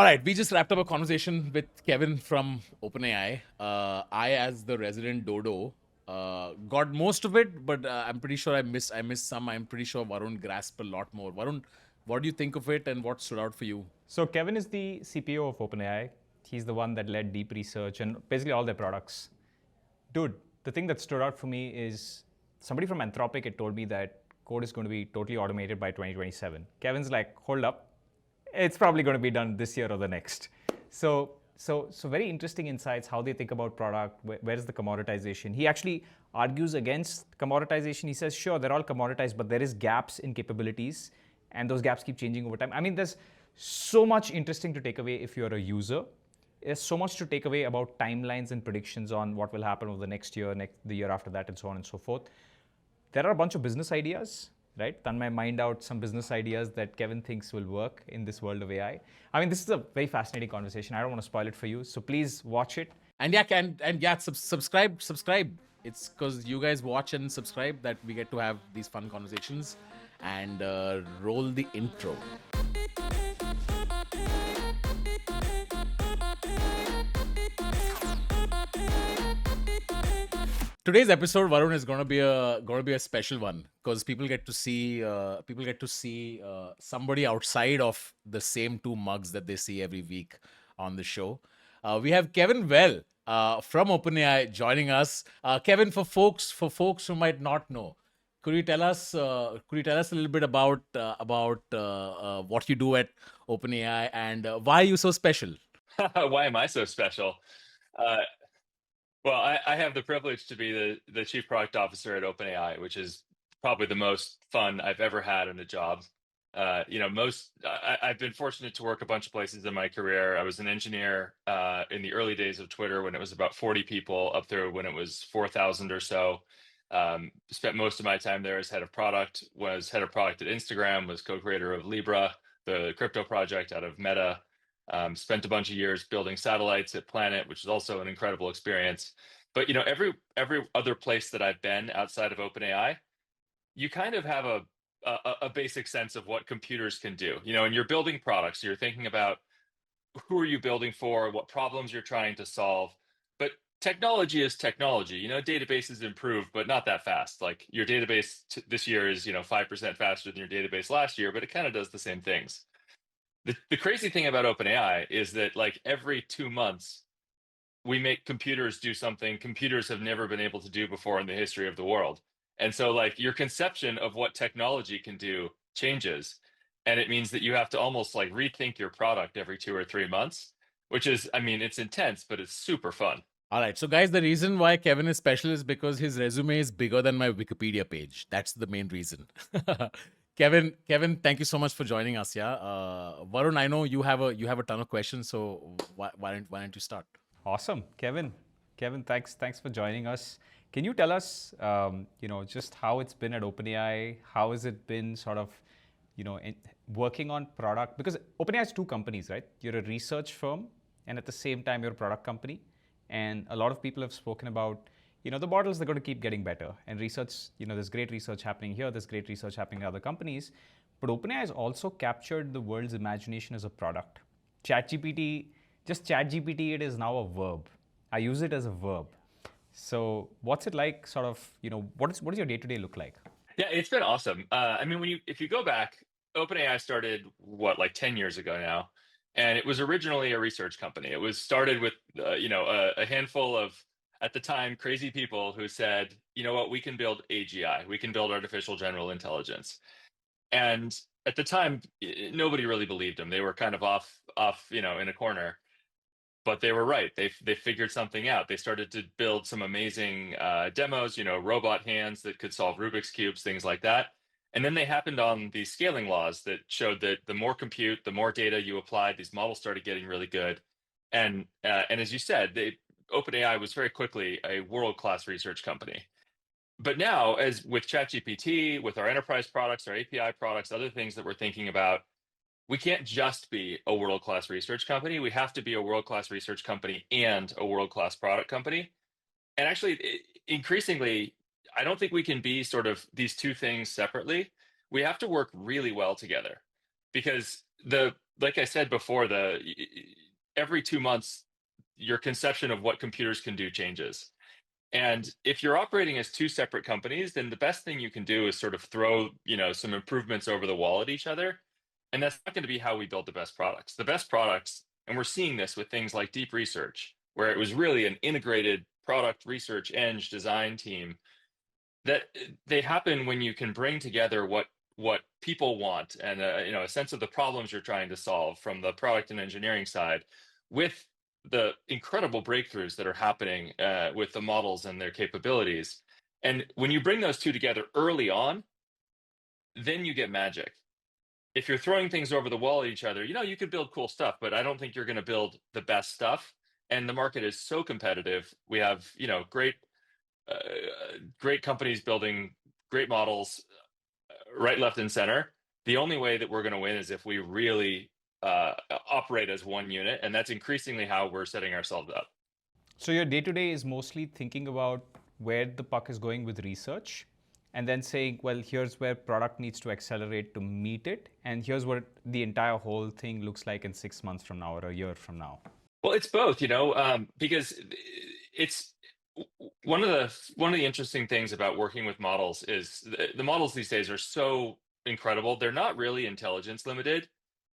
All right, we just wrapped up a conversation with Kevin from OpenAI. I, as the resident dodo, got most of it, but I'm pretty sure I missed some. I'm pretty sure Varun grasped a lot more. Varun, what do you think of it, and what stood out for you? So Kevin is the CPO of OpenAI. He's the one that led deep research and basically all their products. Dude, the thing that stood out for me is somebody from Anthropic had told me that code is going to be totally automated by 2027. Kevin's like, hold up, it's probably going to be done this year or the next. So very interesting insights how they think about product. Where is the commoditization? He actually argues against commoditization. He says, sure, they're all commoditized, but there is gaps in capabilities, and those gaps keep changing over time. I mean, there's so much interesting to take away if you're a user. There's so much to take away about timelines and predictions on what will happen over the next year, the year after that, and so on and so forth. There are a bunch of business ideas, right? Tanmay mined out some business ideas that Kevin thinks will work in this world of AI. I mean, this is a very fascinating conversation. I don't want to spoil it for you, so please watch it. And yeah, subscribe. It's because you guys watch and subscribe that we get to have these fun conversations. And roll the intro. Today's episode, Varun, is gonna be a special one because people get to see somebody outside of the same two mugs that they see every week on the show. We have Kevin Weil from OpenAI joining us. Kevin, for folks who might not know, could you tell us a little bit about what you do at OpenAI and why are you so special? Why am I so special? Uh, I have the privilege to be the chief product officer at OpenAI, which is probably the most fun I've ever had in a job. I've been fortunate to work a bunch of places in my career. I was an engineer in the early days of Twitter when it was about 40 people, up through when it was 4,000 or so. Spent most of my time there as head of product. Was head of product at Instagram. Was co-creator of Libra, the crypto project out of Meta. Spent a bunch of years building satellites at Planet, which is also an incredible experience. But every other place that I've been outside of OpenAI, you kind of have a basic sense of what computers can do. And you're building products, you're thinking about who are you building for, what problems you're trying to solve. But technology is technology. Databases improve, but not that fast. Like your database this year is 5% faster than your database last year, but it kind of does the same things. The crazy thing about OpenAI is that like every 2 months, we make computers do something computers have never been able to do before in the history of the world. And so like your conception of what technology can do changes. And it means that you have to almost like rethink your product every 2 or 3 months, which is, I mean, it's intense, but it's super fun. All right. So, guys, the reason why Kevin is special is because his resume is bigger than my Wikipedia page. That's the main reason. Kevin, thank you so much for joining us. Yeah, Varun, I know you have a ton of questions, so why don't you start? Awesome, Kevin, thanks for joining us. Can you tell us, just how it's been at OpenAI? How has it been sort of, working on product? Because OpenAI has two companies, right? You're a research firm, and at the same time, you're a product company. And a lot of people have spoken about, the models are going to keep getting better. And research, there's great research happening here, there's great research happening in other companies. But OpenAI has also captured the world's imagination as a product. ChatGPT, it is now a verb. I use it as a verb. So what's it like, sort of, what does your day-to-day look like? Yeah, it's been awesome. I mean, if you go back, OpenAI started like 10 years ago now, and it was originally a research company. It was started with a handful of, at the time, crazy people who said, you know what, we can build AGI, we can build artificial general intelligence. And at the time, nobody really believed them. They were kind of off in a corner. But they were right. They figured something out. They started to build some amazing demos, robot hands that could solve Rubik's cubes, things like that. And then they happened on these scaling laws that showed that the more compute, the more data you applied, these models started getting really good. And as you said, OpenAI was very quickly a world-class research company. But now, as with ChatGPT, with our enterprise products, our API products, other things that we're thinking about, we can't just be a world-class research company. We have to be a world-class research company and a world-class product company. And actually, increasingly, I don't think we can be sort of these two things separately. We have to work really well together, because the like I said before, every 2 months, your conception of what computers can do changes. And if you're operating as two separate companies, then the best thing you can do is sort of throw, some improvements over the wall at each other. And that's not going to be how we build the best products. The best products, and we're seeing this with things like deep research, where it was really an integrated product research eng design team, that they happen when you can bring together what people want and a sense of the problems you're trying to solve from the product and engineering side, with the incredible breakthroughs that are happening with the models and their capabilities. And when you bring those two together early on, then you get magic. If you're throwing things over the wall at each other, you could build cool stuff, but I don't think you're going to build the best stuff. And the market is so competitive. We have, uh, great companies building great models, right, left, and center. The only way that we're going to win is if we really operate as one unit, and that's increasingly how we're setting ourselves up. So your day to day is mostly thinking about where the puck is going with research, and then saying, well, here's where product needs to accelerate to meet it, and here's what the entire whole thing looks like in 6 months from now or a year from now. Well, it's both, because it's one of the interesting things about working with models is the models these days are so incredible. They're not really intelligence limited.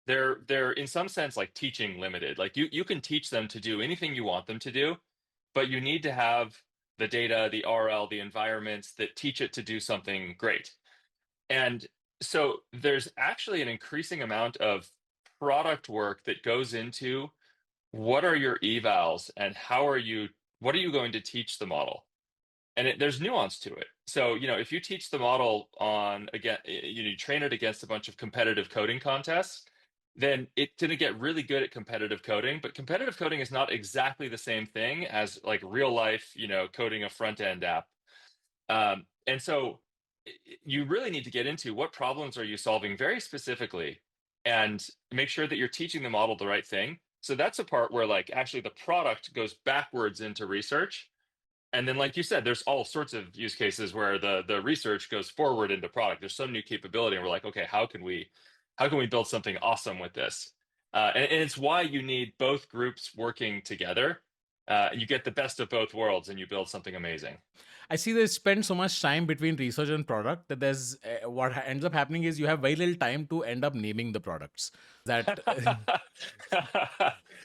They're in some sense like teaching limited. Like you can teach them to do anything you want them to do, but you need to have the data, the RL, the environments that teach it to do something great. And so there's actually an increasing amount of product work that goes into what are your evals and what are you going to teach the model. And there's nuance to it. So if you teach the model on, again, you train it against a bunch of competitive coding contests, then it's going to get really good at competitive coding. But competitive coding is not exactly the same thing as like real life coding a front end app. And so you really need to get into what problems are you solving very specifically, and make sure that you're teaching the model the right thing. So that's a part where like actually the product goes backwards into research. And then, like you said, there's all sorts of use cases where the research goes forward into product. There's some new capability, and we're like, okay, how can we build something awesome with this? And it's why you need both groups working together. You get the best of both worlds, and you build something amazing. I see they spend so much time between research and product that there's ends up happening is you have very little time to end up naming the products. That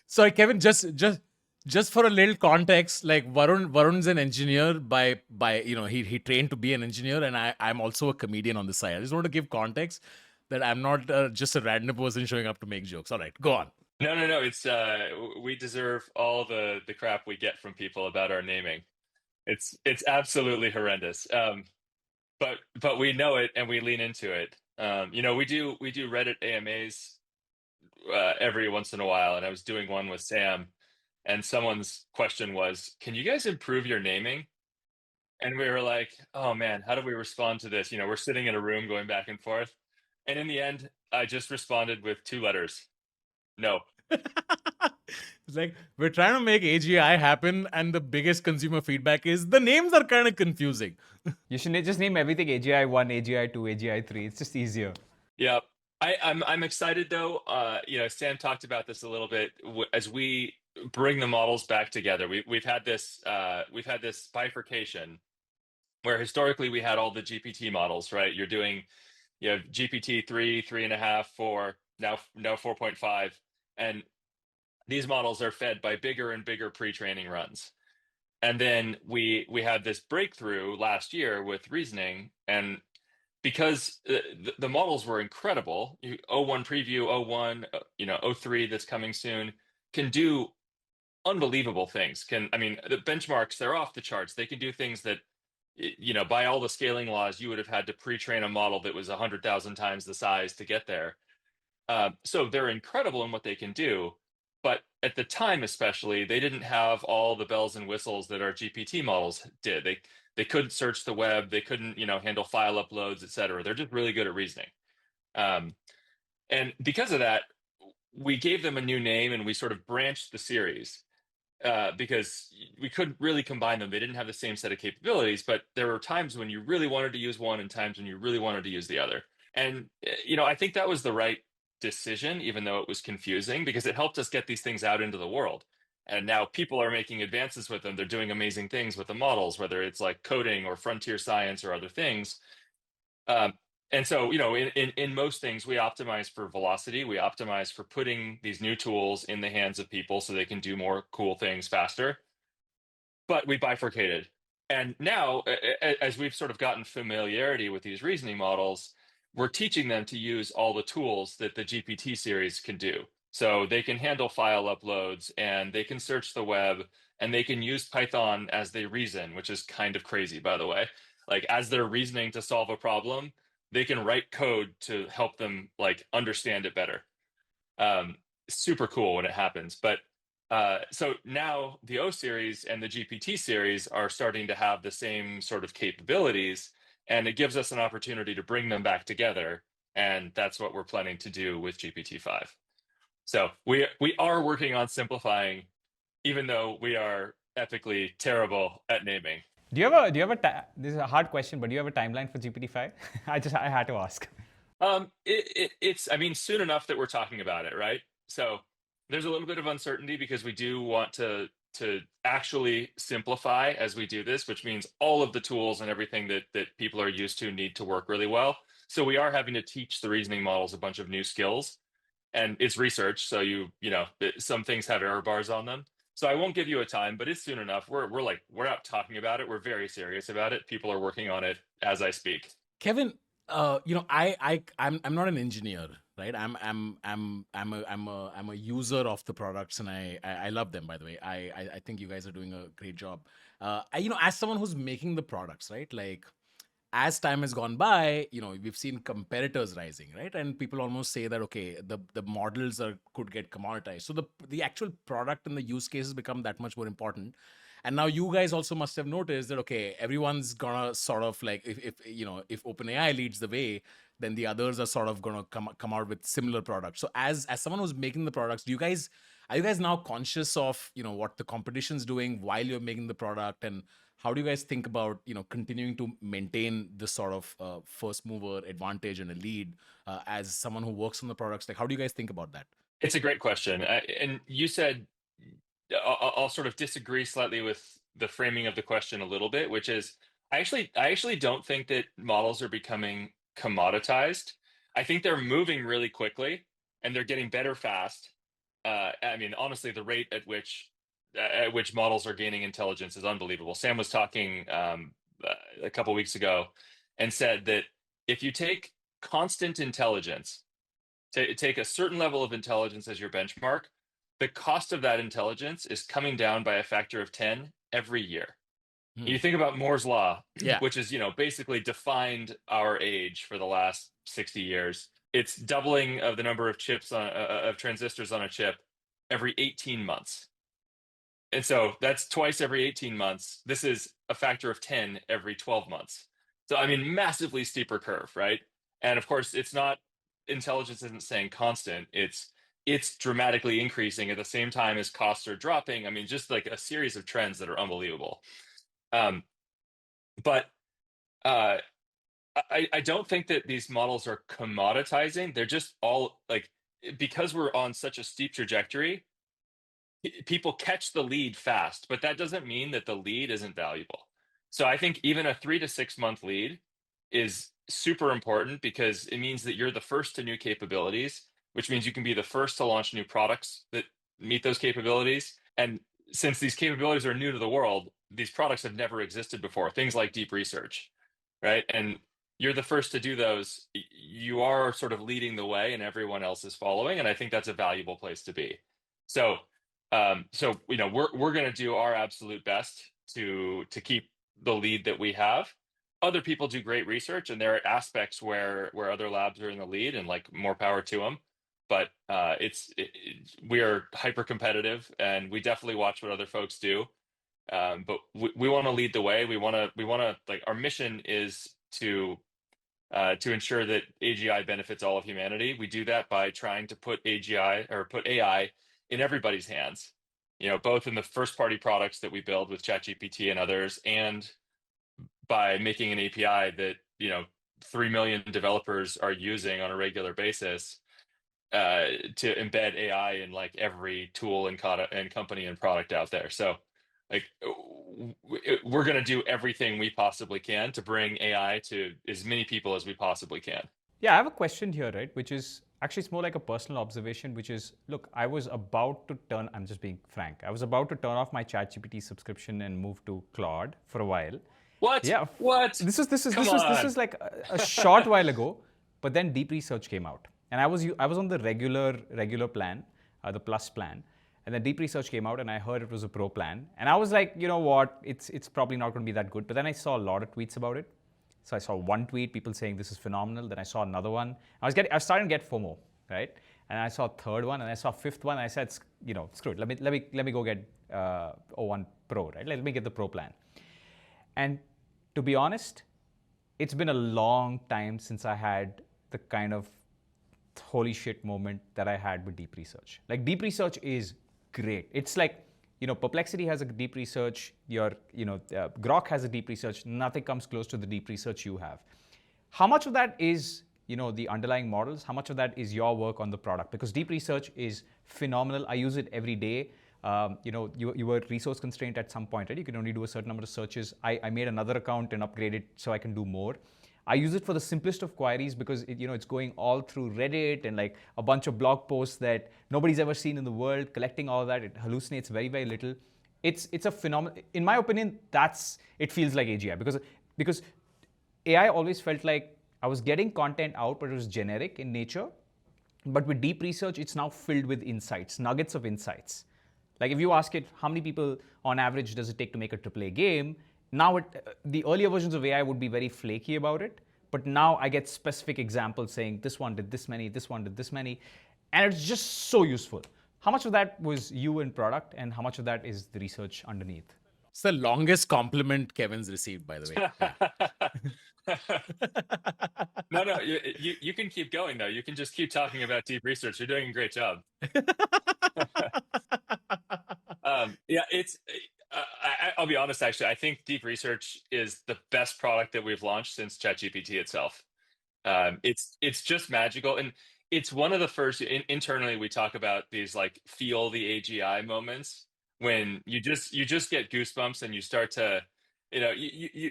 so Kevin, just for a little context, like Varun's an engineer by he trained to be an engineer, and I'm also a comedian on the side. I just want to give context that I'm not just a random person showing up to make jokes. All right, go on. No. It's we deserve all the crap we get from people about our naming. It's absolutely horrendous. But we know it and we lean into it. We do Reddit AMAs every once in a while, and I was doing one with Sam, and someone's question was, "Can you guys improve your naming?" And we were like, "Oh man, how do we respond to this?" We're sitting in a room going back and forth, and in the end, I just responded with 2 letters: no. It's like we're trying to make AGI happen, and the biggest consumer feedback is the names are kind of confusing. You should just name everything AGI 1, AGI 2, AGI 3. It's just easier. Yeah. I'm excited though. Sam talked about this a little bit as we bring the models back together. We've had this bifurcation where historically we had all the GPT models, right? You have GPT 3, 3.5, 4, now 4.5, and these models are fed by bigger and bigger pre-training runs. And then we had this breakthrough last year with reasoning, and because the models were incredible, O1 preview, O1, O3 that's coming soon, can do unbelievable things. The benchmarks, they're off the charts. They can do things that, by all the scaling laws, you would have had to pre-train a model that was 100,000 times the size to get there. So they're incredible in what they can do. But at the time, especially, they didn't have all the bells and whistles that our GPT models did. They couldn't search the web. They couldn't, handle file uploads, et cetera. They're just really good at reasoning. And because of that, we gave them a new name, and we sort of branched the series because we couldn't really combine them. They didn't have the same set of capabilities, but there were times when you really wanted to use one and times when you really wanted to use the other. And, I think that was the right decision, even though it was confusing, because it helped us get these things out into the world. And now people are making advances with them. They're doing amazing things with the models, whether it's like coding or frontier science or other things. Um, and so, in most things, we optimize for velocity. We optimize for putting these new tools in the hands of people so they can do more cool things faster. But we bifurcated. And now, as we've sort of gotten familiarity with these reasoning models, we're teaching them to use all the tools that the GPT series can do. So they can handle file uploads, and they can search the web, and they can use Python as they reason, which is kind of crazy, by the way. Like, as they're reasoning to solve a problem, they can write code to help them like understand it better. um, Super cool when it happens. But so now the O series and the GPT series are starting to have the same sort of capabilities, and it gives us an opportunity to bring them back together. And that's what we're planning to do with GPT-5. So we are working on simplifying, even though we are epically terrible at naming. This is a hard question, but do you have a timeline for GPT-5? I had to ask. It's, I mean, soon enough that we're talking about it, right? So there's a little bit of uncertainty because we do want to actually simplify as we do this, which means all of the tools and everything that people are used to need to work really well. So we are having to teach the reasoning models a bunch of new skills, and it's research, so some things have error bars on them. So I won't give you a time, but it's soon enough. We're not talking about it. We're very serious about it. People are working on it as I speak. Kevin, I'm not an engineer, right? I'm a user of the products, and I love them. By the way, I think you guys are doing a great job. As someone who's making the products, right? Like, as time has gone by, we've seen competitors rising, right? And people almost say that, okay, the models could get commoditized. So the actual product and the use cases become that much more important. And now you guys also must have noticed that, okay, everyone's gonna sort of like, if OpenAI leads the way, then the others are sort of gonna come out with similar products. So as someone who's making the products, are you guys now conscious of what the competition's doing while you're making the product, and how do you guys think about continuing to maintain this sort of first mover advantage and a lead as someone who works on the products? Like, how do you guys think about that? It's a great question. And you said, I'll sort of disagree slightly with the framing of the question a little bit, which is I actually don't think that models are becoming commoditized. I think they're moving really quickly, and they're getting better fast. I mean, honestly, the rate at which models are gaining intelligence is unbelievable. Sam was talking a couple weeks ago and said that if you take constant intelligence, take a certain level of intelligence as your benchmark, the cost of that intelligence is coming down by a factor of 10 every year. Hmm. You think about Moore's law, Yeah. which is, basically defined our age for the last 60 years. It's doubling of the number of chips of transistors on a chip every 18 months. And so that's twice every 18 months. This is a factor of 10 every 12 months. So, I mean, massively steeper curve, right? And of course, it's not, intelligence isn't staying constant. It's dramatically increasing at the same time as costs are dropping. I mean, just like a series of trends that are unbelievable. Um, but uh, I don't think that these models are commoditizing. They're just all like, because we're on such a steep trajectory, people catch the lead fast, but that doesn't mean that the lead isn't valuable. So I think even a 3 to 6 month lead is super important, because it means that you're the first to new capabilities, which means you can be the first to launch new products that meet those capabilities. And since these capabilities are new to the world, these products have never existed before, things like deep research, right? And you're the first to do those. You are sort of leading the way, and everyone else is following. And I think that's a valuable place to be. So we're going to do our absolute best to keep the lead that we have. Other people do great research, and there are aspects where other labs are in the lead, and like, more power to them. But we are hyper competitive, and we definitely watch what other folks do. But we want to lead the way. We want to, like, our mission is to ensure that AGI benefits all of humanity. We do that by trying to put AI in everybody's hands, both in the first party products that we build with ChatGPT and others, and by making an API that, 3 million developers are using on a regular basis. to embed AI in like every tool and company and product out there. So like we're going to do everything we possibly can to bring AI to as many people as we possibly can. Yeah, I have a question here, right? Which is actually it's more like a personal observation, which is look, I was about to turn, I'm just being frank, I was about to turn off my ChatGPT subscription and move to Claude for a while. What? Yeah, What? Come this on. was like a short while ago, but then deep research came out, and I was on the regular plan, the plus plan, and then deep research came out, and I heard it was a pro plan, and I was like, you know what, it's probably not going to be that good. But then I saw a lot of tweets about it. So I saw one tweet, people saying this is phenomenal. Then I saw another one. I was starting to get FOMO, right? And I saw a third one, and I saw a fifth one. And I said, you know, screw it. Let me go get O1 Pro, right? Let me get the Pro plan. And to be honest, it's been a long time since I had the kind of holy shit moment that I had with deep research. Like deep research is great. It's like, you know, Perplexity has a deep research, Grok has a deep research, nothing comes close to the deep research you have. How much of that is, you know, the underlying models? How much of that is your work on the product? Because deep research is phenomenal. I use it every day. You were resource constrained at some point, right? You can only do a certain number of searches. I made another account and upgraded so I can do more. I use it for the simplest of queries because it's going all through Reddit and like a bunch of blog posts that nobody's ever seen in the world, collecting all that. It hallucinates very, very little. It's a phenomenal. In my opinion, it feels like AGI because AI always felt like I was getting content out, but it was generic in nature. But with deep research, it's now filled with insights, nuggets of insights. Like if you ask it, how many people on average does it take to make a AAA game? Now, the earlier versions of AI would be very flaky about it, but now I get specific examples saying this one did this many, this one did this many, and it's just so useful. How much of that was you in product, and how much of that is the research underneath? It's the longest compliment Kevin's received, by the way. No, you can keep going though. You can just keep talking about deep research. You're doing a great job. Yeah, I'll be honest. Actually, I think deep research is the best product that we've launched since ChatGPT itself. It's just magical, and it's one of the first. Internally, we talk about these like feel the AGI moments when you just get goosebumps and you start to, you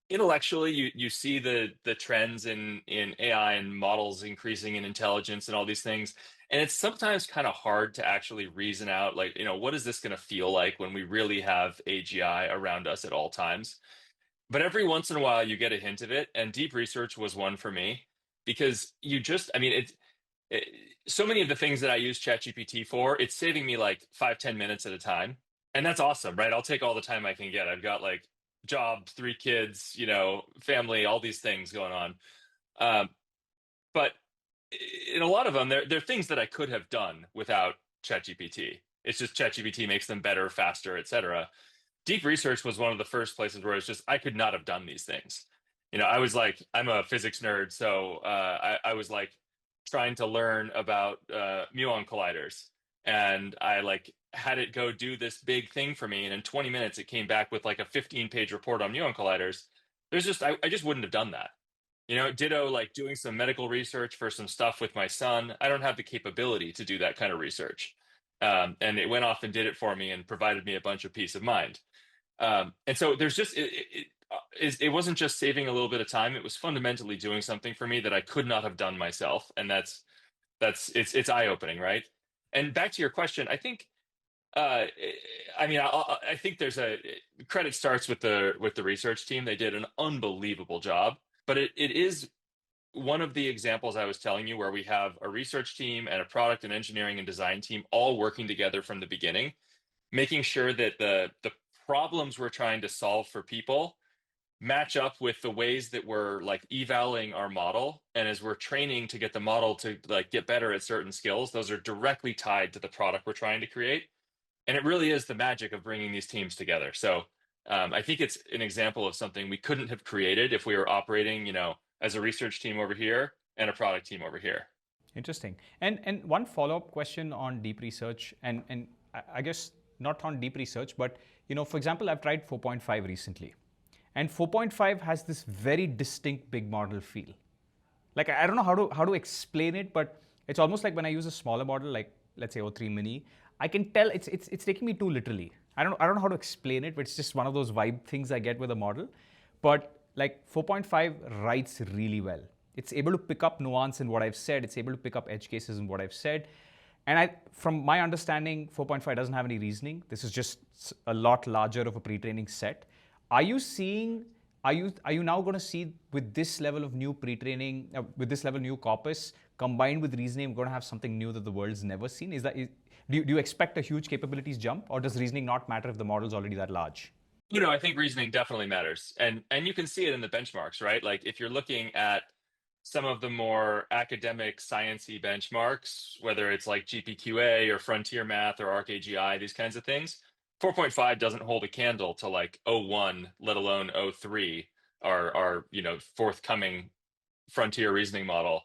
intellectually you see the trends in AI and models increasing in intelligence and all these things, and it's sometimes kind of hard to actually reason out like what is this going to feel like when we really have AGI around us at all times. But every once in a while you get a hint of it, and deep research was one for me because it so many of the things that I use ChatGPT for, it's saving me like 5-10 minutes at a time, and that's awesome, right? I'll take all the time I can get. I've got like job, 3 kids, family, all these things going on. But in a lot of them, they're things that I could have done without ChatGPT. It's just ChatGPT makes them better, faster, etc. Deep research was one of the first places where it's just I could not have done these things. I was like, I'm a physics nerd, so I was like trying to learn about muon colliders, and I like had it go do this big thing for me, and in 20 minutes it came back with like a 15-page report on muon colliders. I just wouldn't have done that. Ditto like doing some medical research for some stuff with my son. I don't have the capability to do that kind of research. And it went off and did it for me and provided me a bunch of peace of mind. And so there's just, it wasn't just saving a little bit of time. It was fundamentally doing something for me that I could not have done myself. And it's eye-opening, right? And back to your question, I think, I think there's credit starts with the research team. They did an unbelievable job. But it is one of the examples I was telling you where we have a research team and a product and engineering and design team all working together from the beginning, making sure that the problems we're trying to solve for people match up with the ways that we're like evaluating our model. And as we're training to get the model to like get better at certain skills, those are directly tied to the product we're trying to create. And it really is the magic of bringing these teams together. So I think it's an example of something we couldn't have created if we were operating, as a research team over here and a product team over here. Interesting. And one follow-up question on deep research, and I guess not on deep research, but for example, I've tried 4.5 recently, and 4.5 has this very distinct big model feel. Like I don't know how to explain it, but It's almost like when I use a smaller model, like let's say O3 Mini, I can tell it's taking me too literally. I don't know how to explain it, but it's just one of those vibe things I get with a model. But like 4.5 writes really well. It's able to pick up nuance in what I've said. It's able to pick up edge cases in what I've said. And from my understanding, 4.5 doesn't have any reasoning. This is just a lot larger of a pre-training set. Are you seeing? Are you now going to see with this level of new pre-training, with this level of new corpus combined with reasoning, we're going to have something new that the world's never seen? Do you expect a huge capabilities jump, or does reasoning not matter if the model's already that large? I think reasoning definitely matters, and you can see it in the benchmarks, right? Like if you're looking at some of the more academic sciencey benchmarks, whether it's like GPQA or Frontier Math or ArcAGI, these kinds of things, 4.5 doesn't hold a candle to like O1, let alone O3, our forthcoming frontier reasoning model.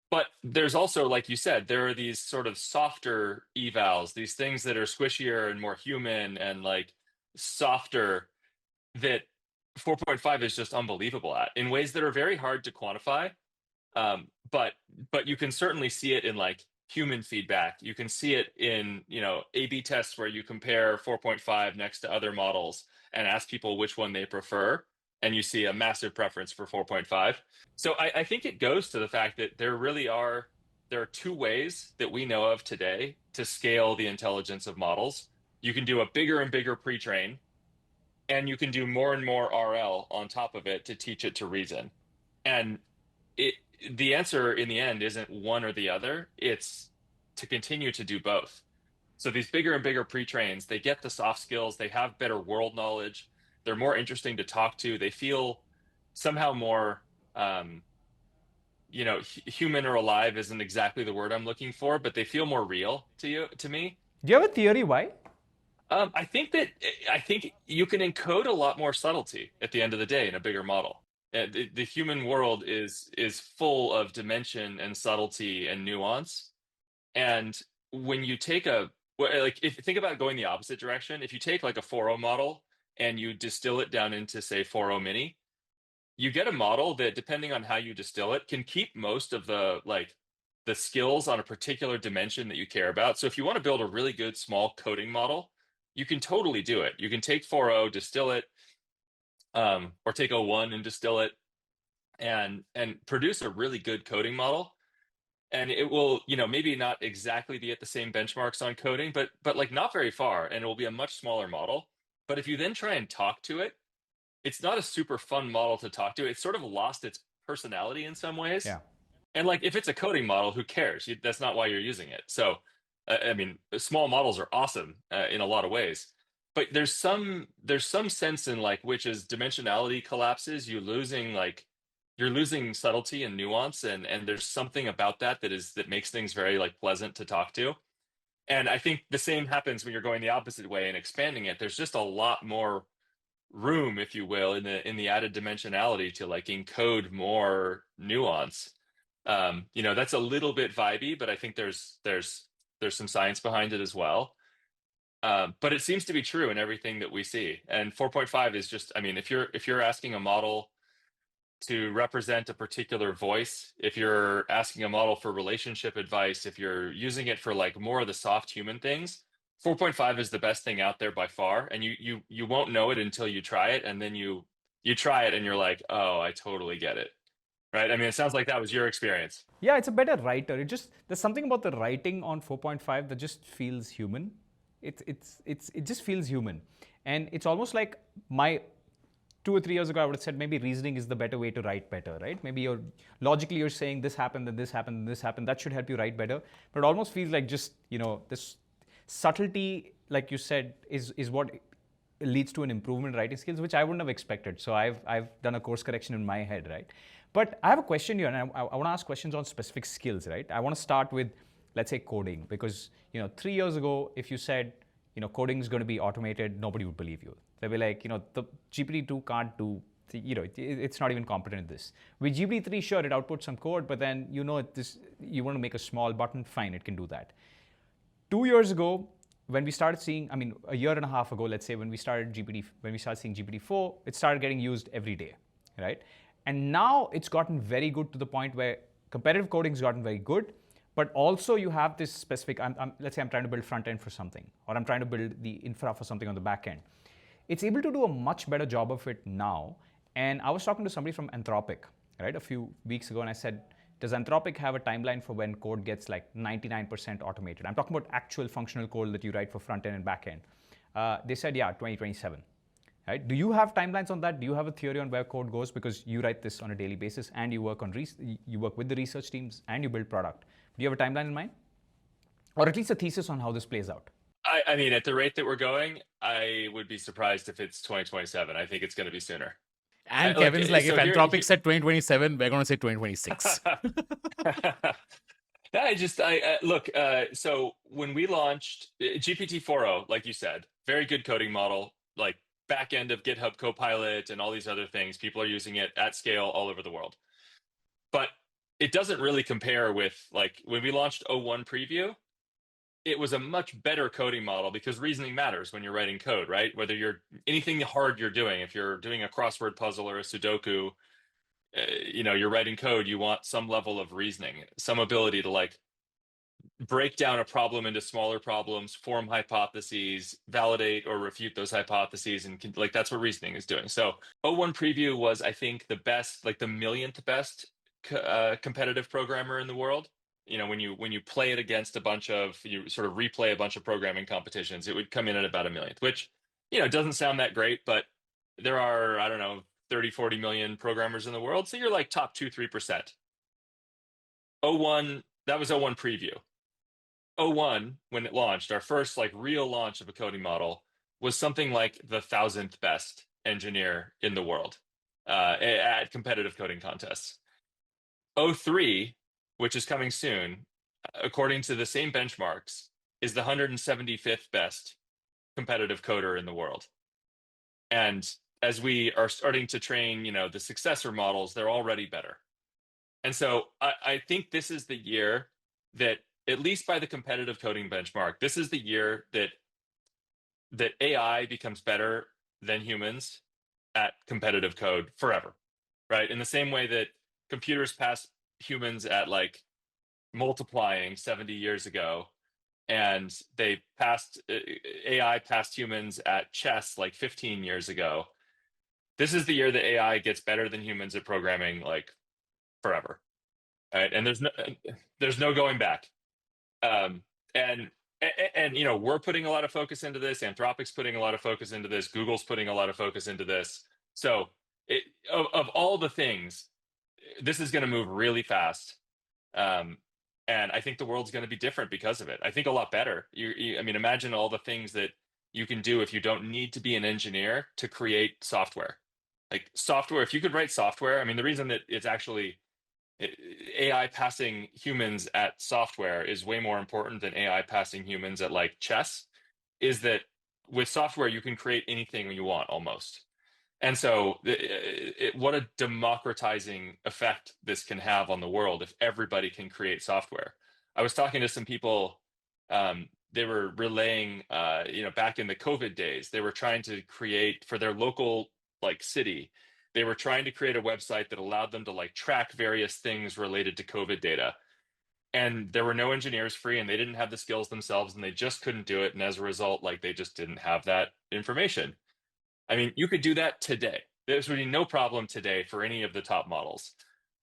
But there's also, like you said, there are these sort of softer evals, these things that are squishier and more human and like softer, that 4.5 is just unbelievable at in ways that are very hard to quantify. But you can certainly see it in like human feedback. You can see it in A/B tests where you compare 4.5 next to other models and ask people which one they prefer, and you see a massive preference for 4.5. So I think it goes to the fact that there are two ways that we know of today to scale the intelligence of models. You can do a bigger and bigger pre-train, and you can do more and more RL on top of it to teach it to reason. And the answer in the end isn't one or the other, it's to continue to do both. So these bigger and bigger pre-trains, they get the soft skills, they have better world knowledge, they're more interesting to talk to, they feel somehow more human or alive isn't exactly the word I'm looking for, but they feel more real to me. Do you have a theory why? I think you can encode a lot more subtlety at the end of the day in a bigger model. The human world is full of dimension and subtlety and nuance. And when you take if you think about going the opposite direction, if you take like a 4.0 model and you distill it down into say 4.0 mini, you get a model that, depending on how you distill it, can keep most of the skills on a particular dimension that you care about. So if you want to build a really good small coding model, you can totally do it. You can take 4.0, distill it, or take O1 and distill it, and produce a really good coding model. And it will, maybe not exactly be at the same benchmarks on coding, but like not very far, and it will be a much smaller model. But if you then try and talk to it, it's not a super fun model to talk to. It's sort of lost its personality in some ways. Yeah. And like if it's a coding model, who cares? That's not why you're using it. So, I mean, small models are awesome in a lot of ways, but there's some sense in like which is dimensionality collapses, you're losing subtlety and nuance, and there's something about that that makes things very like pleasant to talk to. And I think the same happens when you're going the opposite way and expanding it. There's just a lot more room, if you will, in the added dimensionality to like encode more nuance. That's a little bit vibey, but I think there's some science behind it as well. But it seems to be true in everything that we see. And 4.5 is just, I mean, if you're asking a model to represent a particular voice, if you're asking a model for relationship advice, if you're using it for like more of the soft human things, 4.5 is the best thing out there by far. And you won't know it until you try it, and then you try it and you're like, oh, I totally get it. Right? I mean, it sounds like that was your experience. Yeah, it's a better writer. There's something about the writing on 4.5 that just feels human. It just feels human. And it's almost like 2 or 3 years ago, I would have said maybe reasoning is the better way to write better, right? Maybe you're saying this happened, then this happened, then this happened. That should help you write better. But it almost feels like just, this subtlety, like you said, is what leads to an improvement in writing skills, which I wouldn't have expected. So I've done a course correction in my head, right? But I have a question here, and I want to ask questions on specific skills, right? I want to start with, let's say, coding, because 3 years ago, if you said, coding is going to be automated, nobody would believe you. They'd be like, the GPT-2 can't do, it's not even competent in this. With GPT-3, sure, it outputs some code, but then you want to make a small button, fine, it can do that. 2 years ago, when we started seeing, a year and a half ago, let's say, when we started seeing GPT-4, it started getting used every day, right? And now it's gotten very good to the point where competitive coding's gotten very good, But also you have this specific, let's say I'm trying to build front end for something, or I'm trying to build the infra for something on the back end. It's able to do a much better job of it now. And I was talking to somebody from Anthropic, right, a few weeks ago, and I said, does Anthropic have a timeline for when code gets like 99% automated? I'm talking about actual functional code that you write for front end and back end. They said, yeah, 2027. Right? Do you have timelines on that? Do you have a theory on where code goes? Because you write this on a daily basis, and you work with the research teams, and you build product. Do you have a timeline in mind, or at least a thesis on how this plays out? I mean, at the rate that we're going, I would be surprised if it's 2027. I think it's going to be sooner. And Kevin's like, if so Anthropic said 2027, we're going to say 2026. Look, so when we launched GPT-4o, like you said, very good coding model, like back end of GitHub Copilot and all these other things. People are using it at scale all over the world. But it doesn't really compare with like when we launched O1 preview, it was a much better coding model because reasoning matters when you're writing code, right? Whether you're anything hard you're doing, if you're doing a crossword puzzle or a Sudoku, you're writing code, you want some level of reasoning, some ability to like break down a problem into smaller problems, form hypotheses, validate or refute those hypotheses, and like that's what reasoning is doing. So O1 preview was, I think, the best, like the millionth best competitive programmer in the world. When you play it against you sort of replay a bunch of programming competitions, it would come in at about a millionth, which doesn't sound that great, but there are, I don't know, 30, 40 million programmers in the world. So you're like top 2-3%. O1, that was O1 preview. O1, when it launched, our first like real launch of a coding model, was something like the 1,000th best engineer in the world at competitive coding contests. O3, which is coming soon, according to the same benchmarks, is the 175th best competitive coder in the world. And as we are starting to train, the successor models, they're already better. And so I think this is the year that, at least by the competitive coding benchmark, this is the year that AI becomes better than humans at competitive code forever, right? In the same way that computers passed humans at like multiplying 70 years ago, and AI passed humans at chess like 15 years ago. This is the year that AI gets better than humans at programming like forever, right? And there's no going back. And we're putting a lot of focus into this. Anthropic's putting a lot of focus into this. Google's putting a lot of focus into this. So of all the things, this is going to move really fast. And I think the world's going to be different because of it. I think a lot better. I mean, imagine all the things that you can do if you don't need to be an engineer to create software. Like software, if you could write software, I mean, the reason that it's actually AI passing humans at software is way more important than AI passing humans at like chess, is that with software, you can create anything you want almost. And so what a democratizing effect this can have on the world if everybody can create software. I was talking to some people, they were relaying, back in the COVID days, they were trying to create for their local like city, they were trying to create a website that allowed them to like track various things related to COVID data. And there were no engineers free, and they didn't have the skills themselves, and they just couldn't do it. And as a result, like they just didn't have that information. I mean, you could do that today. There would be no problem today for any of the top models,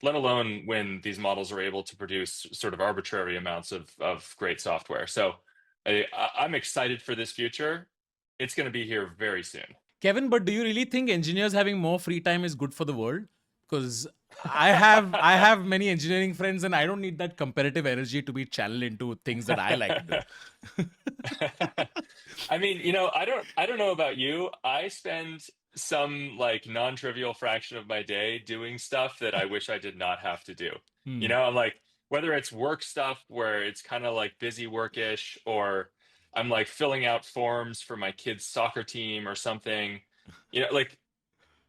let alone when these models are able to produce sort of arbitrary amounts of great software. So I'm excited for this future. It's going to be here very soon. Kevin, but do you really think engineers having more free time is good for the world? Because I have many engineering friends, and I don't need that competitive energy to be channeled into things that I like to do. I mean, I don't know about you. I spend some like non-trivial fraction of my day doing stuff that I wish I did not have to do. I'm like, whether it's work stuff where it's kind of like busy workish, or I'm like filling out forms for my kid's soccer team or something, like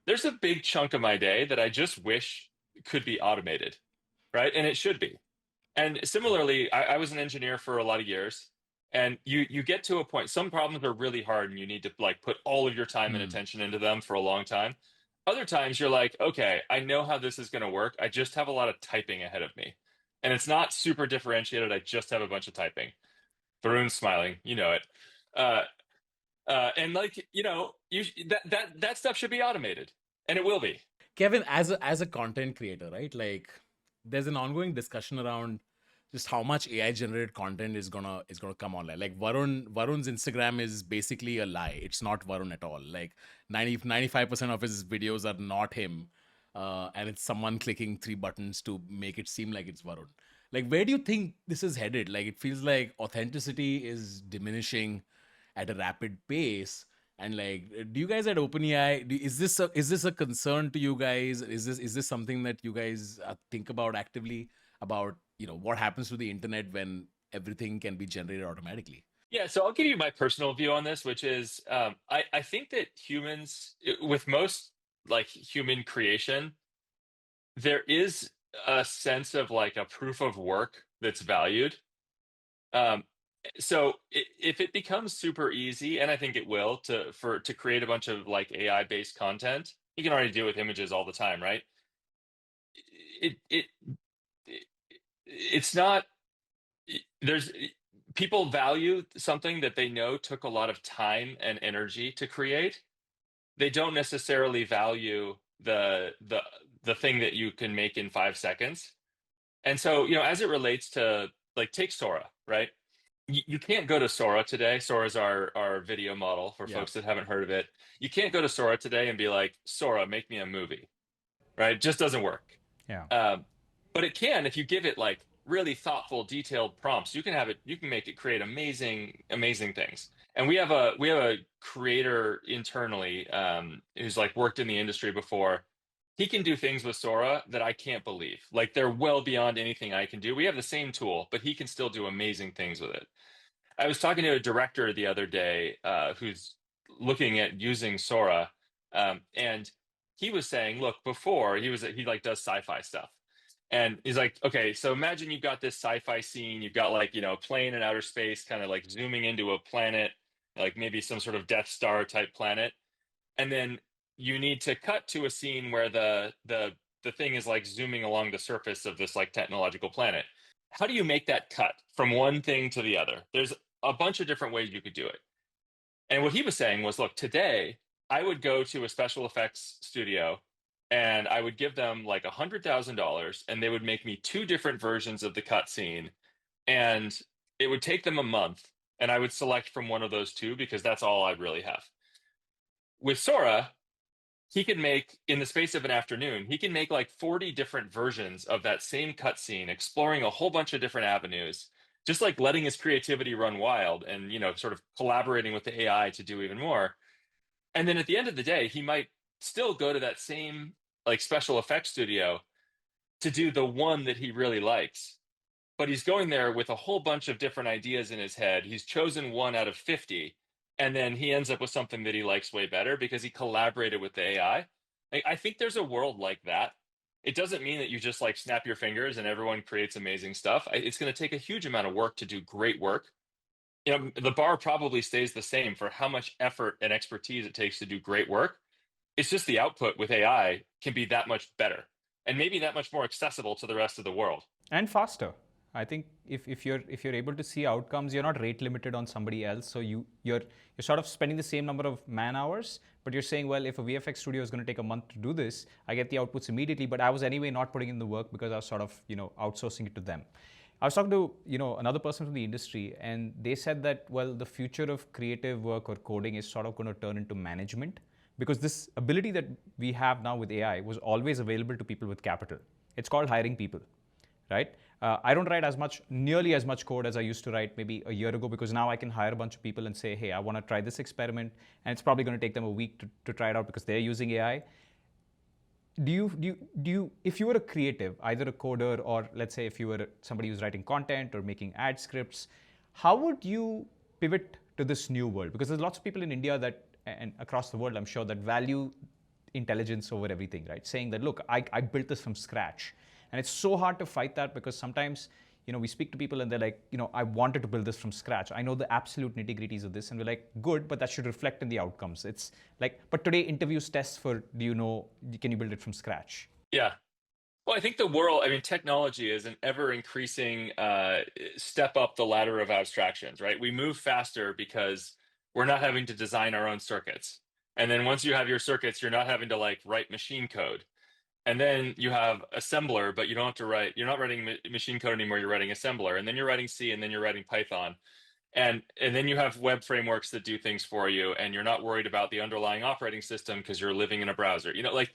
there's a big chunk of my day that I just wish could be automated, right? And it should be. And similarly, I was an engineer for a lot of years, and you get to a point, some problems are really hard and you need to like put all of your time and attention into them for a long time. Other times you're like, okay, I know how this is going to work. I just have a lot of typing ahead of me. And it's not super differentiated. I just have a bunch of typing. Varun's smiling, you know it. And like, that stuff should be automated, and it will be. Kevin, as a content creator, right? Like, there's an ongoing discussion around just how much AI generated content is gonna come online. Like Varun's Instagram is basically a lie. It's not Varun at all. Like 95% of his videos are not him, and it's someone clicking three buttons to make it seem like it's Varun. Like, where do you think this is headed? Like, it feels like authenticity is diminishing at a rapid pace. And like, do you guys at OpenAI, is this a concern to you guys? Is this something that you guys think about actively, about what happens to the internet when everything can be generated automatically? Yeah, so I'll give you my personal view on this, which is I think that humans, with most like human creation, there is a sense of like a proof of work that's valued. Um, so if it becomes super easy, and I think it will, to create a bunch of like AI based content, you can already do it with images all the time, right? It it, it it's not there's people value something that they know took a lot of time and energy to create. They don't necessarily value the thing that you can make in 5 seconds. And so, as it relates to, like, take Sora, right? You can't go to Sora today. Sora is our video model for Yeah. folks that haven't heard of it. You can't go to Sora today and be like, Sora, make me a movie, right? It just doesn't work. Yeah. But it can if you give it like really thoughtful, detailed prompts. You can make it create amazing things. And we have a creator internally, who's like worked in the industry before. He can do things with Sora that I can't believe. Like, they're well beyond anything I can do. We have the same tool, but he can still do amazing things with it. I was talking to a director the other day, who's looking at using Sora, and he was saying, look, before he like does sci-fi stuff, and he's like, okay, so imagine you've got this sci-fi scene, you've got like a plane in outer space, kind of like zooming into a planet, like maybe some sort of Death Star type planet, and then you need to cut to a scene where the thing is like zooming along the surface of this like technological planet. How do you make that cut from one thing to the other? There's a bunch of different ways you could do it. And what he was saying was, look, today I would go to a special effects studio and I would give them like $100,000 and they would make me two different versions of the cut scene. And it would take them a month and I would select from one of those two because that's all I really have. With Sora, he can make, in the space of an afternoon, he can make like 40 different versions of that same cutscene, exploring a whole bunch of different avenues, just like letting his creativity run wild and, sort of collaborating with the AI to do even more. And then at the end of the day, he might still go to that same like special effects studio to do the one that he really likes. But he's going there with a whole bunch of different ideas in his head. He's chosen one out of 50, and then he ends up with something that he likes way better because he collaborated with the AI. I think there's a world like that. It doesn't mean that you just like snap your fingers and everyone creates amazing stuff. It's going to take a huge amount of work to do great work. The bar probably stays the same for how much effort and expertise it takes to do great work. It's just the output with AI can be that much better and maybe that much more accessible to the rest of the world. And faster. I think if you're able to see outcomes, you're not rate limited on somebody else. So you're sort of spending the same number of man hours, but you're saying, well, if a VFX studio is going to take a month to do this, I get the outputs immediately. But I was anyway not putting in the work because I was sort of outsourcing it to them. I was talking to another person from the industry, and they said that, well, the future of creative work or coding is sort of going to turn into management, because this ability that we have now with AI was always available to people with capital. It's called hiring people, right? I don't write nearly as much code as I used to write maybe a year ago, because now I can hire a bunch of people and say, hey, I want to try this experiment, and it's probably going to take them a week to try it out because they're using AI. If you were a creative, either a coder or let's say if you were somebody who's writing content or making ad scripts, how would you pivot to this new world? Because there's lots of people in India and across the world, I'm sure, that value intelligence over everything, right? Saying that, look, I built this from scratch. And it's so hard to fight that, because sometimes, we speak to people and they're like, I wanted to build this from scratch. I know the absolute nitty-gritties of this. And we're like, good, but that should reflect in the outcomes. It's like, but today interviews test for, can you build it from scratch? Yeah. Well, I think the world, I mean, technology is an ever increasing step up the ladder of abstractions, right? We move faster because we're not having to design our own circuits. And then once you have your circuits, you're not having to like write machine code. And then you have assembler, but you don't have to write, you're not writing machine code anymore, you're writing assembler. And then you're writing C, and then you're writing Python. And then you have web frameworks that do things for you, and you're not worried about the underlying operating system because you're living in a browser. Like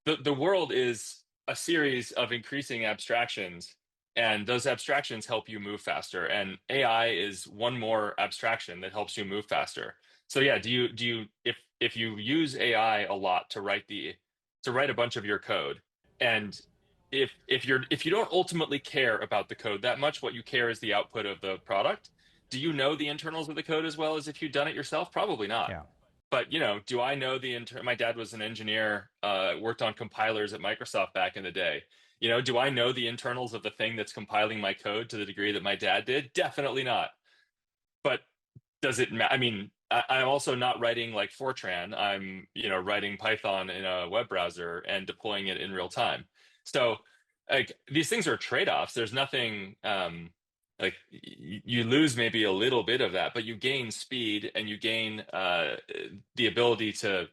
the world is a series of increasing abstractions, and those abstractions help you move faster, and AI is one more abstraction that helps you move faster. So yeah, do you if you use AI a lot to write a bunch of your code, and if you don't ultimately care about the code that much, what you care is the output of the product. Do you know the internals of the code as well as if you'd done it yourself? Probably not. Yeah. But do I know my dad was an engineer, worked on compilers at Microsoft back in the day. Do I know the internals of the thing that's compiling my code to the degree that my dad did? Definitely not. But does it I mean, I'm also not writing like Fortran. I'm writing Python in a web browser and deploying it in real time. So like these things are trade-offs. There's nothing like you lose maybe a little bit of that, but you gain speed, and you gain the ability to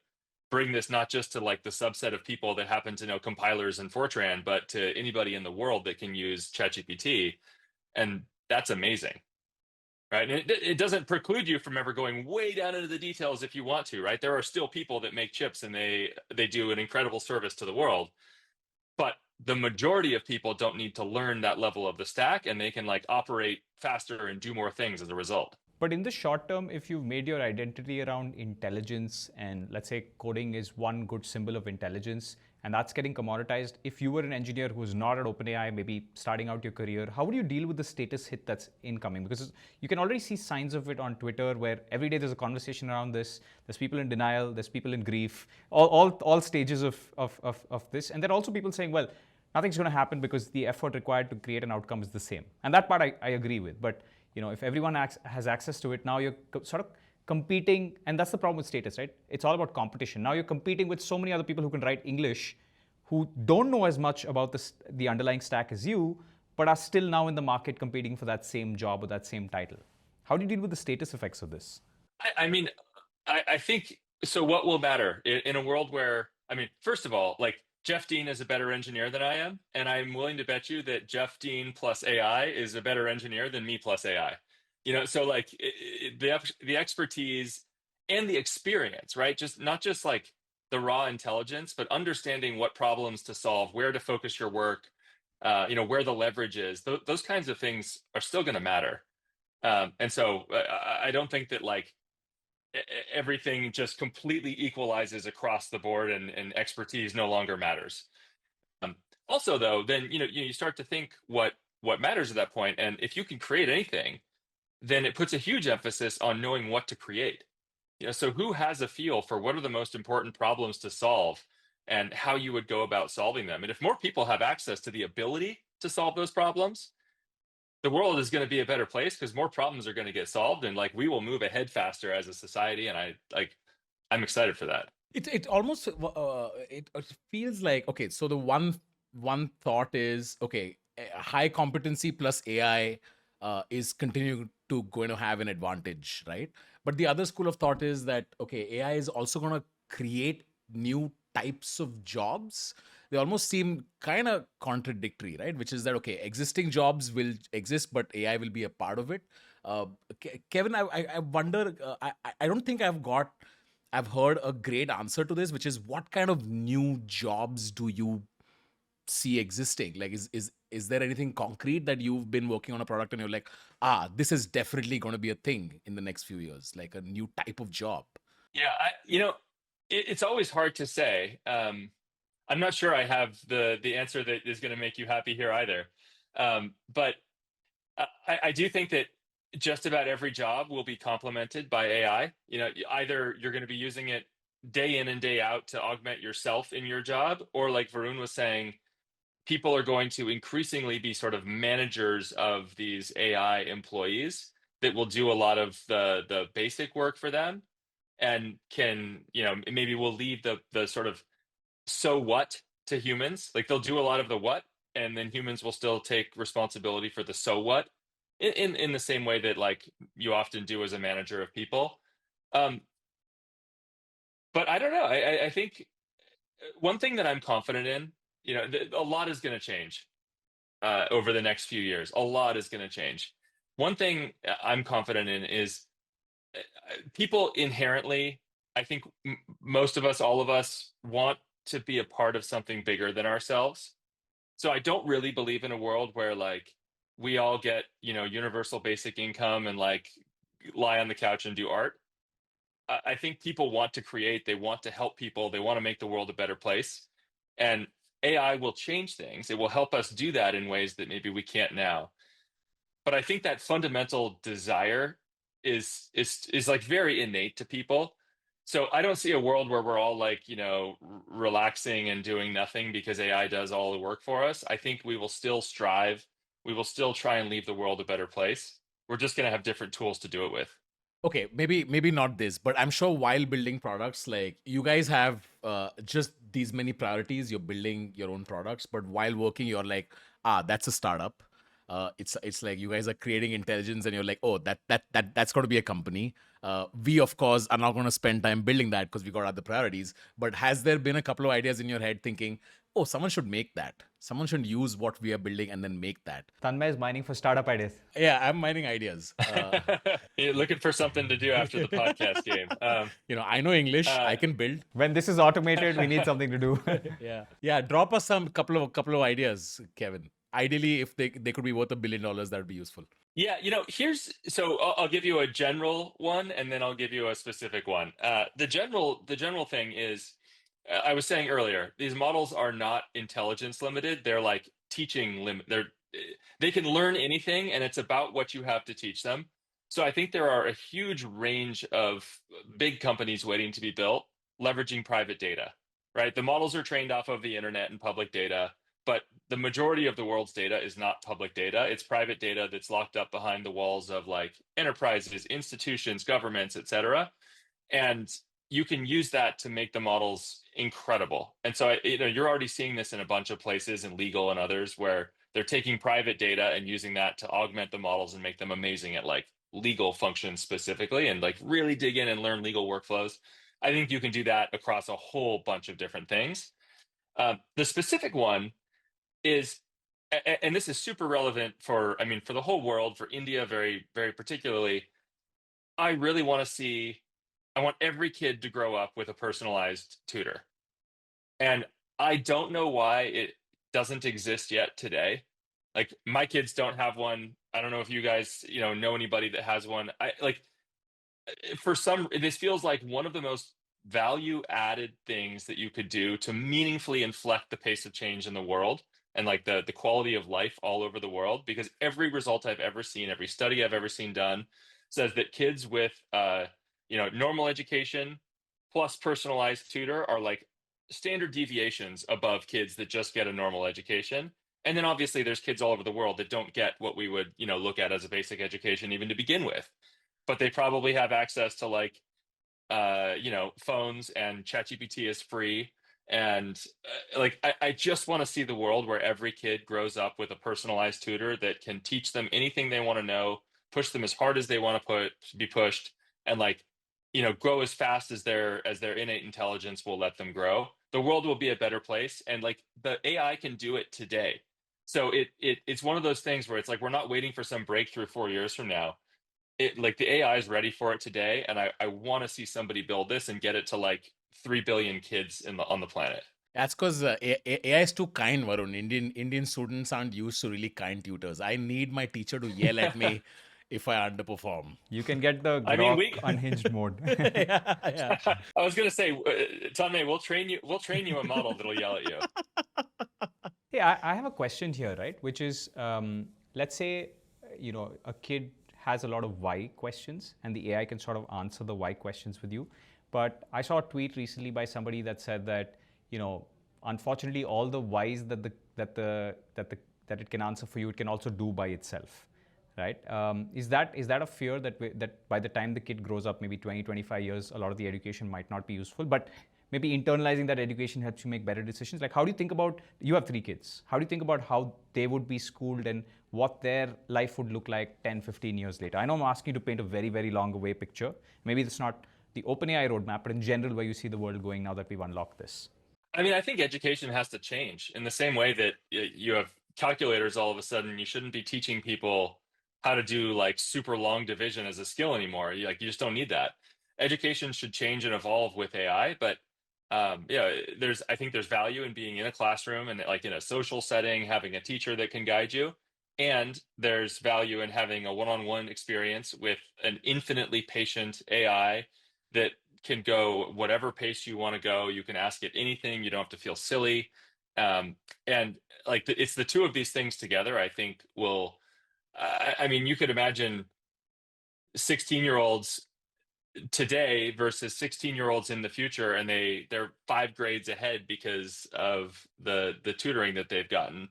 bring this not just to like the subset of people that happen to know compilers and Fortran, but to anybody in the world that can use ChatGPT. And that's amazing. Right. And it doesn't preclude you from ever going way down into the details if you want to, right? There are still people that make chips, and they do an incredible service to the world. But the majority of people don't need to learn that level of the stack, and they can like operate faster and do more things as a result. But in the short term, if you've made your identity around intelligence, and let's say coding is one good symbol of intelligence, and that's getting commoditized, if you were an engineer who's not at OpenAI, maybe starting out your career, how would you deal with the status hit that's incoming? Because you can already see signs of it on Twitter, where every day there's a conversation around this. There's people in denial, there's people in grief, all stages of this. And there are also people saying, well, nothing's going to happen because the effort required to create an outcome is the same. And that part I agree with. But if everyone has access to it, now you're sort of competing, and that's the problem with status, right? It's all about competition. Now you're competing with so many other people who can write English, who don't know as much about the underlying stack as you, but are still now in the market competing for that same job or that same title. How do you deal with the status effects of this? I mean, I think so. What will matter in a world where, I mean, first of all, like Jeff Dean is a better engineer than I am, and I'm willing to bet you that Jeff Dean plus AI is a better engineer than me plus AI. So like the expertise and the experience, right? Just not just like the raw intelligence, but understanding what problems to solve, where to focus your work, where the leverage is. Those kinds of things are still going to matter. And so I don't think that like everything just completely equalizes across the board, and expertise no longer matters. Um, Also, though, then you start to think what matters at that point, and if you can create anything, then it puts a huge emphasis on knowing what to create. So who has a feel for what are the most important problems to solve, and how you would go about solving them? And if more people have access to the ability to solve those problems, the world is going to be a better place because more problems are going to get solved, and like we will move ahead faster as a society. And I'm excited for that. It almost it feels like, okay, so the one thought is, okay, high competency plus AI is continuing to going to have an advantage, right? But the other school of thought is that, okay, AI is also going to create new types of jobs. They almost seem kind of contradictory, right? Which is that, okay, existing jobs will exist, but AI will be a part of it. uh, Kevin, I wonder, I don't think I've heard a great answer to this, which is, what kind of new jobs do you see existing? Like, is there anything concrete that you've been working on a product and you're like, this is definitely going to be a thing in the next few years, like a new type of job? Yeah, it's always hard to say. I'm not sure I have the answer that is going to make you happy here either. But I do think that just about every job will be complemented by AI. Either you're going to be using it day in and day out to augment yourself in your job, or like Varun was saying, people are going to increasingly be sort of managers of these AI employees that will do a lot of the basic work for them, and can maybe will leave the sort of so what to humans. Like they'll do a lot of the what, and then humans will still take responsibility for the so what, in the same way that like you often do as a manager of people. Um, but I don't know. I think one thing that I'm confident in, a lot is going to change over the next few years. A lot is going to change. One thing I'm confident in is people inherently, I think most of us, all of us, want to be a part of something bigger than ourselves. So I don't really believe in a world where like we all get, universal basic income and like lie on the couch and do art. I think people want to create, they want to help people, they want to make the world a better place. And AI will change things. It will help us do that in ways that maybe we can't now. But I think that fundamental desire is like very innate to people. So I don't see a world where we're all like, relaxing and doing nothing because AI does all the work for us. I think we will still strive. We will still try and leave the world a better place. We're just going to have different tools to do it with. Okay, maybe not this, but I'm sure while building products, like you guys have just these many priorities. You're building your own products, but while working, you're like, that's a startup. It's like you guys are creating intelligence, and you're like, oh, that's going to be a company. We of course are not going to spend time building that because we got other priorities. But has there been a couple of ideas in your head thinking, oh, someone should make that. Someone should use what we are building and then make that. Tanmay is mining for startup ideas. Yeah, I'm mining ideas. You're looking for something to do after the podcast game. I know English. I can build. When this is automated, we need something to do. Yeah. Drop us some couple of ideas, Kevin. Ideally, if they could be worth $1 billion, that would be useful. Yeah, so I'll give you a general one, and then I'll give you a specific one. The general thing is, I was saying earlier, these models are not intelligence limited. They're like teaching limit. They can learn anything, and it's about what you have to teach them. So I think there are a huge range of big companies waiting to be built, leveraging private data, right? The models are trained off of the internet and public data, but the majority of the world's data is not public data. It's private data that's locked up behind the walls of like enterprises, institutions, governments, et cetera. And you can use that to make the models incredible. And so, you're already seeing this in a bunch of places, in legal and others, where they're taking private data and using that to augment the models and make them amazing at like legal functions specifically, and like really dig in and learn legal workflows. I think you can do that across a whole bunch of different things. The specific one is, and this is super relevant for the whole world, for India very, very particularly. I really want to see, I want every kid to grow up with a personalized tutor. And I don't know why it doesn't exist yet today. Like my kids don't have one. I don't know if you guys, know anybody that has one. This feels like one of the most value added things that you could do to meaningfully inflect the pace of change in the world, and like the quality of life all over the world, because every result I've ever seen, every study I've ever seen done, says that kids with normal education plus personalized tutor are like standard deviations above kids that just get a normal education. And then obviously there's kids all over the world that don't get what we would look at as a basic education even to begin with, but they probably have access to like phones, and ChatGPT is free. And I just want to see the world where every kid grows up with a personalized tutor that can teach them anything they want to know, push them as hard as they want to be pushed, and grow as fast as their innate intelligence will let them grow. The world will be a better place, and like the AI can do it today. So it's one of those things where it's like we're not waiting for some breakthrough 4 years from now. The AI is ready for it today, and I want to see somebody build this and get it to like 3 billion kids on the planet. That's because AI is too kind, Varun. Indian students aren't used to really kind tutors. I need my teacher to yell at me if I underperform. You can get the Grok unhinged mode. Yeah. I was gonna say, Tanmay, we'll train you a model that'll yell at you. Hey, I have a question here, right? Which is, let's say, a kid has a lot of why questions, and the AI can sort of answer the why questions with you. But I saw a tweet recently by somebody that said that, unfortunately, all the whys that it can answer for you, it can also do by itself, right? Is that a fear that by the time the kid grows up, maybe 20, 25 years, a lot of the education might not be useful? But maybe internalizing that education helps you make better decisions. Like, how do you think about, you have 3 kids, how do you think about how they would be schooled and what their life would look like 10, 15 years later? I know I'm asking you to paint a very, very long away picture. Maybe it's not the OpenAI roadmap, but in general, where you see the world going now that we've unlocked this. I mean, I think education has to change in the same way that you have calculators all of a sudden. You shouldn't be teaching people how to do like super long division as a skill anymore. You just don't need that. Education should change and evolve with AI, but I think there's value in being in a classroom and like in a social setting, having a teacher that can guide you. And there's value in having a one-on-one experience with an infinitely patient AI that can go whatever pace you want to go. You can ask it anything. You don't have to feel silly. And like it's the two of these things together, I think will, I mean, you could imagine 16-year-olds today versus 16-year-olds in the future, and they're 5 grades ahead because of the tutoring that they've gotten.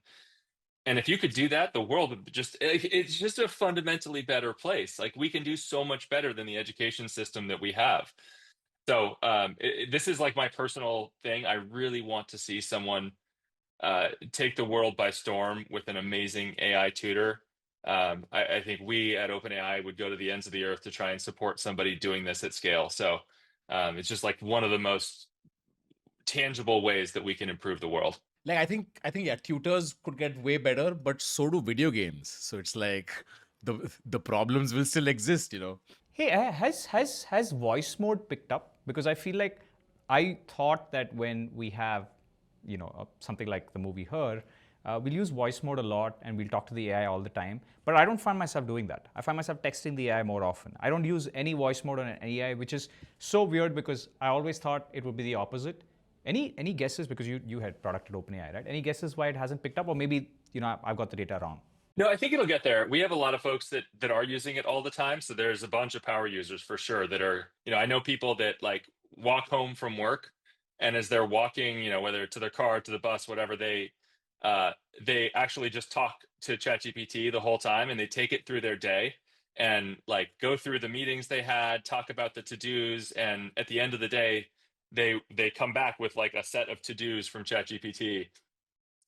And if you could do that, the world would it's just a fundamentally better place. Like we can do so much better than the education system that we have. So this is like my personal thing. I really want to see someone take the world by storm with an amazing AI tutor. I think we at OpenAI would go to the ends of the earth to try and support somebody doing this at scale. So it's just like one of the most tangible ways that we can improve the world. Like I think yeah, tutors could get way better, but so do video games. So it's like the problems will still exist, you know. Hey, has voice mode picked up? Because I feel like I thought that when we have, something like the movie Her, we'll use voice mode a lot and we'll talk to the AI all the time. But I don't find myself doing that. I find myself texting the AI more often. I don't use any voice mode on an AI, which is so weird because I always thought it would be the opposite. Any guesses, because you had product at OpenAI, right? Any guesses why it hasn't picked up, or maybe I've got the data wrong? No, I think it'll get there. We have a lot of folks that are using it all the time. So there's a bunch of power users for sure that are, I know people that like walk home from work, and as they're walking, whether to their car, to the bus, whatever, they actually just talk to ChatGPT the whole time, and they take it through their day and like go through the meetings they had, talk about the to-dos, and at the end of the day, they come back with like a set of to-dos from ChatGPT,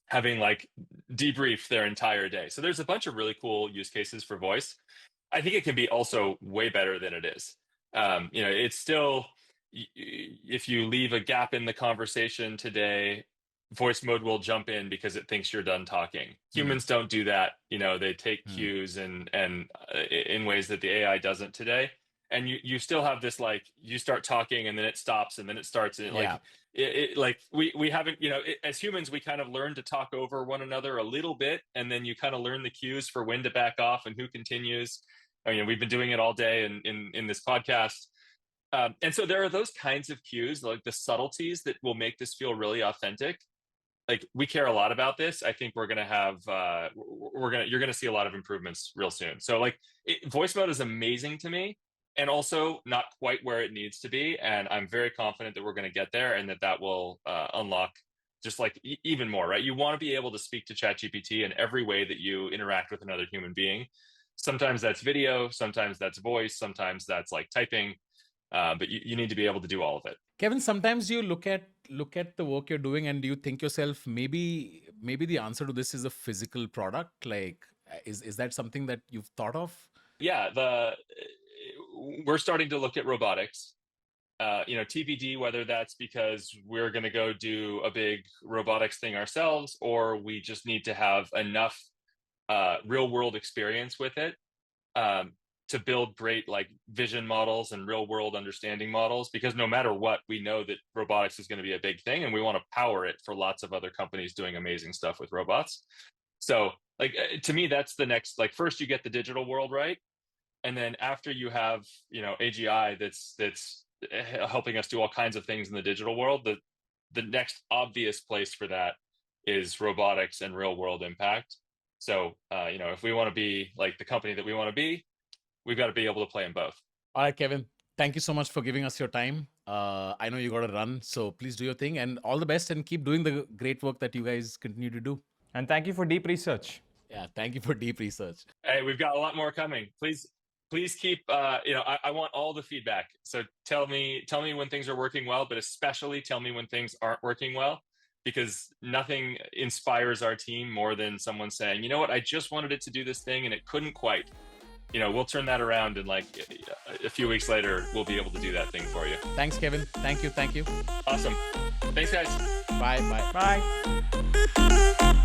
having like debriefed their entire day. So there's a bunch of really cool use cases for voice. I think it can be also way better than it is. It's still, if you leave a gap in the conversation today, voice mode will jump in because it thinks you're done talking. Humans don't do that. They take cues and in ways that the AI doesn't today. And you still have this, like, you start talking and then it stops and then it starts, and Yeah. like we haven't, as humans, we kind of learn to talk over one another a little bit, and then you kind of learn the cues for when to back off and who continues. I mean, we've been doing it all day in this podcast. And so there are those kinds of cues, like the subtleties that will make this feel really authentic. Like we care a lot about this. I think we're gonna have you're gonna see a lot of improvements real soon. So like voice mode is amazing to me, and also not quite where it needs to be. And I'm very confident that we're going to get there, and that will unlock just like even more, right? You want to be able to speak to ChatGPT in every way that you interact with another human being. Sometimes that's video, sometimes that's voice, sometimes that's like typing, but you need to be able to do all of it. Kevin, sometimes you look at the work you're doing and you think yourself, maybe the answer to this is a physical product. Like, is that something that you've thought of? Yeah, we're starting to look at robotics. TBD whether that's because we're going to go do a big robotics thing ourselves, or we just need to have enough real world experience with it to build great like vision models and real world understanding models. Because no matter what, we know that robotics is going to be a big thing, and we want to power it for lots of other companies doing amazing stuff with robots. So like to me, that's the next, like, first you get the digital world right, and then after you have AGI that's helping us do all kinds of things in the digital world, the next obvious place for that is robotics and real world impact. So if we want to be like the company that we want to be, we've got to be able to play in both. All right, Kevin, thank you so much for giving us your time. I know you got to run, so please do your thing, and all the best, and keep doing the great work that you guys continue to do. And thank you for deep research. Yeah, thank you for deep research. Hey, we've got a lot more coming. Please please keep I want all the feedback. So tell me when things are working well, but especially tell me when things aren't working well, because nothing inspires our team more than someone saying, you know what, I just wanted it to do this thing and it couldn't quite. We'll turn that around, and like a few weeks later we'll be able to do that thing for you. Thanks, Kevin. Thank you. Awesome. Thanks, guys. Bye. Bye.